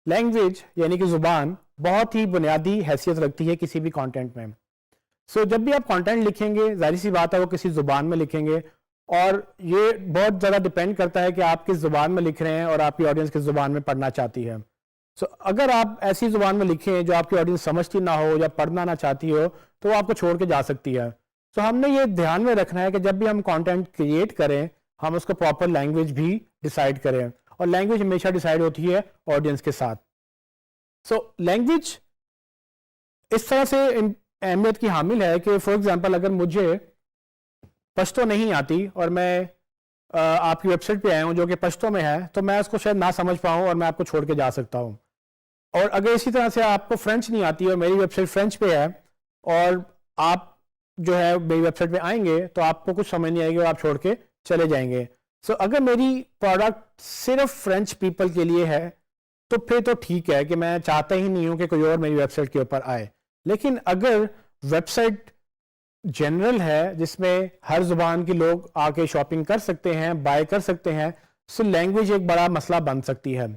Language यानी कि ज़ुबान बहुत ही बुनियादी हैसियत रखती है किसी भी कंटेंट में। जब भी आप कंटेंट लिखेंगे, जाहिर सी बात है वो किसी ज़ुबान में लिखेंगे, और ये बहुत ज़्यादा डिपेंड करता है कि आप किस ज़ुबान में लिख रहे हैं और आपकी ऑडियंस किस ज़ुबान में पढ़ना चाहती है। अगर आप ऐसी ज़ुबान में लिखें जो आपकी ऑडियंस समझती ना हो या पढ़ना ना चाहती हो, तो वो आपको छोड़ के जा सकती है। हमने ये ध्यान में रखना है कि जब भी हम कंटेंट क्रिएट करें, हम उसको प्रॉपर लैंग्वेज भी डिसाइड करें, और लैंग्वेज हमेशा डिसाइड होती है ऑडियंस के साथ। लैंग्वेज इस तरह से अहमियत की हामिल है कि फॉर एग्जांपल अगर मुझे पश्तो नहीं आती और मैं आपकी वेबसाइट पे आया हूं जो कि पश्तो में है, तो मैं उसको शायद ना समझ पाऊं और मैं आपको छोड़ के जा सकता हूं। और अगर इसी तरह से आपको फ्रेंच नहीं आती और मेरी वेबसाइट फ्रेंच पे है और आप जो है मेरी वेबसाइट पे आएंगे, तो आपको कुछ समझ नहीं आएगी और आप छोड़ के चले जाएंगे। अगर मेरी प्रोडक्ट सिर्फ फ्रेंच पीपल के लिए है, तो फिर तो ठीक है कि मैं चाहता ही नहीं हूं कि कोई और मेरी वेबसाइट के ऊपर आए। लेकिन अगर वेबसाइट जनरल है जिसमें हर जुबान के लोग आके शॉपिंग कर सकते हैं, बाय कर सकते हैं, सो लैंग्वेज एक बड़ा मसला बन सकती है।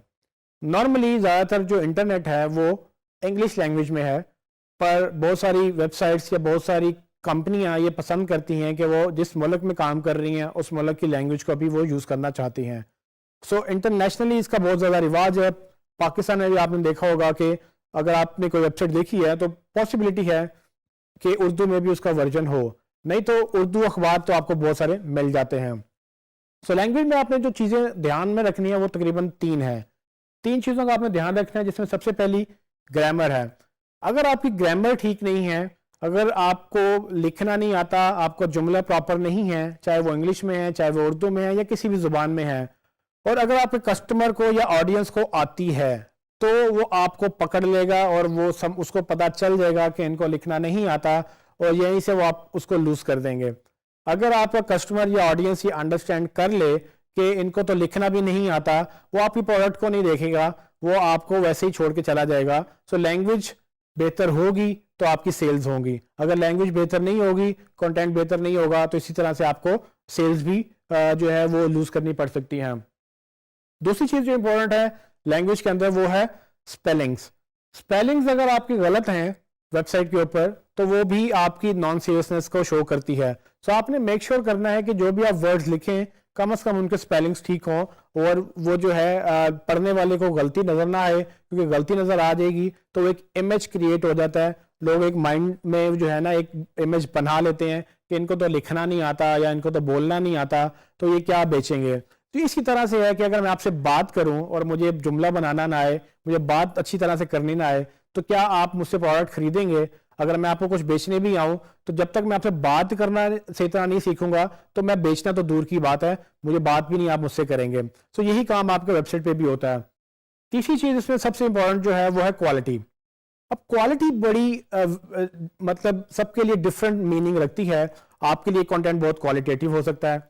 नॉर्मली ज़्यादातर जो इंटरनेट है वो इंग्लिश लैंग्वेज में है, पर बहुत सारी वेबसाइट्स या बहुत सारी कंपनियां ये पसंद करती हैं कि वो जिस मुल्क में काम कर रही हैं उस मुल्क की लैंग्वेज को भी वो यूज़ करना चाहती हैं। इंटरनेशनली इसका बहुत ज़्यादा रिवाज है। पाकिस्तान में भी आपने देखा होगा कि अगर आपने कोई वेबसाइट देखी है तो पॉसिबिलिटी है कि उर्दू में भी उसका वर्जन हो, नहीं तो उर्दू अखबार तो आपको बहुत सारे मिल जाते हैं। लैंग्वेज में आपने जो चीज़ें ध्यान में रखनी है वो तकरीबन 3 है। 3 चीज़ों का आपने ध्यान रखना है, जिसमें सबसे पहली ग्रामर है। अगर आपकी ग्रामर ठीक नहीं है, अगर आपको लिखना नहीं आता, आपको जुमला प्रॉपर नहीं है, चाहे वो इंग्लिश में है, चाहे वो उर्दू में है या किसी भी ज़ुबान में है, और अगर आपके कस्टमर को या ऑडियंस को आती है, तो वो आपको पकड़ लेगा और वो उसको पता चल जाएगा कि इनको लिखना नहीं आता, और यहीं से वो आप उसको लूज कर देंगे। अगर आपका कस्टमर या ऑडियंस ये अंडरस्टैंड कर ले कि इनको तो लिखना भी नहीं आता, वो आपकी प्रोडक्ट को नहीं देखेगा, वो आपको वैसे ही छोड़ के चला जाएगा। लैंग्वेज बेहतर होगी तो आपकी सेल्स होंगी। अगर लैंग्वेज बेहतर नहीं होगी, कंटेंट बेहतर नहीं होगा, तो इसी तरह से आपको सेल्स भी जो है वो लूज करनी पड़ सकती है। दूसरी चीज जो इंपॉर्टेंट है लैंग्वेज के अंदर वो है स्पेलिंग्स अगर आपकी गलत हैं वेबसाइट के ऊपर, तो वो भी आपकी नॉन सीरियसनेस को शो करती है। आपने मेक श्योर करना है कि जो भी आप वर्ड्स लिखें, कम से कम उनके स्पेलिंग्स ठीक हों, और वो जो है पढ़ने वाले को गलती नजर ना आए, क्योंकि गलती नजर आ जाएगी तो एक इमेज क्रिएट हो जाता है। लोग एक माइंड में जो है ना एक इमेज बना लेते हैं कि इनको तो लिखना नहीं आता या इनको तो बोलना नहीं आता, तो ये क्या बेचेंगे। तो इसी तरह से है कि अगर मैं आपसे बात करूं और मुझे जुमला बनाना ना आए, मुझे बात अच्छी तरह से करनी ना आए, तो क्या आप मुझसे प्रोडक्ट खरीदेंगे। अगर मैं आपको कुछ बेचने भी आऊं, तो जब तक मैं आपसे बात करना सही तरह नहीं सीखूंगा, तो मैं बेचना तो दूर की बात है, मुझे बात भी नहीं आप मुझसे करेंगे। यही काम आपके वेबसाइट पे भी होता है। तीसरी चीज इसमें सबसे इंपॉर्टेंट जो है वो है क्वालिटी। अब क्वालिटी बड़ी मतलब सबके लिए डिफरेंट मीनिंग रखती है। आपके लिए कंटेंट बहुत क्वालिटेटिव हो सकता है,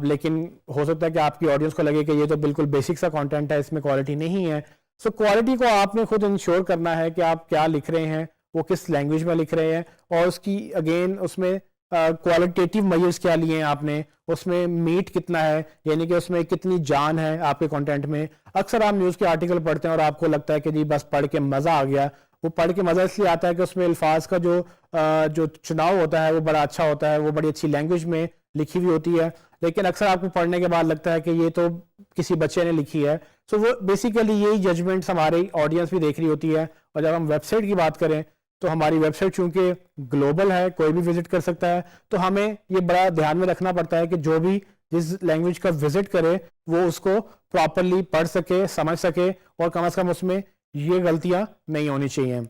लेकिन हो सकता है कि आपकी ऑडियंस को लगे कि ये तो बिल्कुल बेसिक सा कंटेंट है, इसमें क्वालिटी नहीं है। क्वालिटी को आपने खुद इंश्योर करना है कि आप क्या लिख रहे हैं, वो किस लैंग्वेज में लिख रहे हैं, और उसकी अगेन उसमें क्वालिटेटिव मेजर्स क्या लिए हैं आपने, उसमें मीट कितना है, यानी कि उसमें कितनी जान है आपके कंटेंट में। अक्सर आप न्यूज़ के आर्टिकल पढ़ते हैं और आपको लगता है कि जी बस पढ़ के मज़ा आ गया। वो पढ़ के मज़ा इसलिए आता है कि उसमें अल्फाज का जो चुनाव होता है वो बड़ा अच्छा होता है, वो बड़ी अच्छी लैंग्वेज में लिखी हुई होती है। लेकिन अक्सर आपको पढ़ने के बाद लगता है कि ये तो किसी बच्चे ने लिखी है। वो बेसिकली यही जजमेंट्स हमारी ऑडियंस भी देख रही होती है। और जब हम वेबसाइट की बात करें, तो हमारी वेबसाइट चूंकि ग्लोबल है, कोई भी विजिट कर सकता है, तो हमें ये बड़ा ध्यान में रखना पड़ता है कि जो भी जिस लैंग्वेज का विजिट करे वो उसको प्रॉपरली पढ़ सके, समझ सके, और कम से कम उसमें ये गलतियां नहीं होनी चाहिए।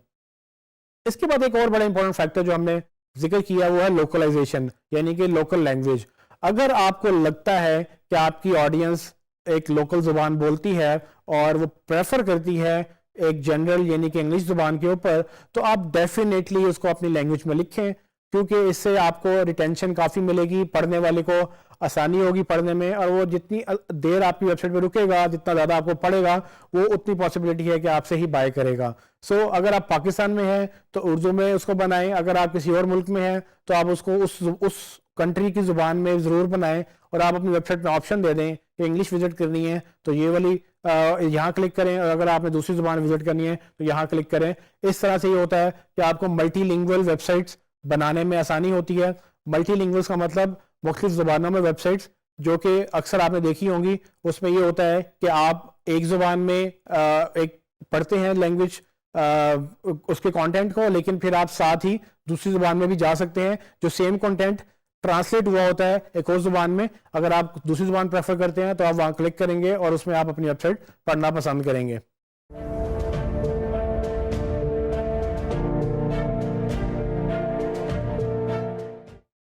इसके बाद एक और बड़ा इंपॉर्टेंट फैक्टर जो हमने जिक्र किया वो है लोकलाइजेशन, यानी कि लोकल लैंग्वेज। अगर आपको लगता है कि आपकी ऑडियंस एक लोकल जुबान बोलती है और वो प्रेफर करती है एक जनरल यानी कि इंग्लिश जुबान के ऊपर, तो आप डेफिनेटली उसको अपनी लैंग्वेज में लिखें, क्योंकि इससे आपको रिटेंशन काफ़ी मिलेगी, पढ़ने वाले को आसानी होगी पढ़ने में, और वो जितनी देर आपकी वेबसाइट पे रुकेगा, जितना ज़्यादा आपको पढ़ेगा, वो उतनी पॉसिबिलिटी है कि आपसे ही बाय करेगा। अगर आप पाकिस्तान में हैं तो उर्दू में उसको बनाएं, अगर आप किसी और मुल्क में हैं तो आप उसको उस कंट्री की ज़ुबान में ज़रूर बनाएं, और आप अपनी वेबसाइट में ऑप्शन दे दें कि इंग्लिश विजिट करनी है तो ये वाली यहाँ क्लिक करें, और अगर आपने दूसरी जुबान विजिट करनी है तो यहाँ क्लिक करें। इस तरह से ये होता है कि आपको मल्टीलिंगुअल वेबसाइट्स बनाने में आसानी होती है। मल्टीलिंगुअल्स का मतलब मुख्तलिफ जुबानों में वेबसाइट्स, जो कि अक्सर आपने देखी होंगी। उसमें ये होता है कि आप एक जुबान में एक पढ़ते हैं लैंग्वेज उसके कंटेंट को, लेकिन फिर आप साथ ही दूसरी जुबान में भी जा सकते हैं। जो सेम कंटेंट ट्रांसलेट हुआ होता है एक और जुबान में, अगर आप दूसरी जुबान प्रेफर करते हैं तो आप वहां क्लिक करेंगे और उसमें आप अपनी वेबसाइट पढ़ना पसंद करेंगे।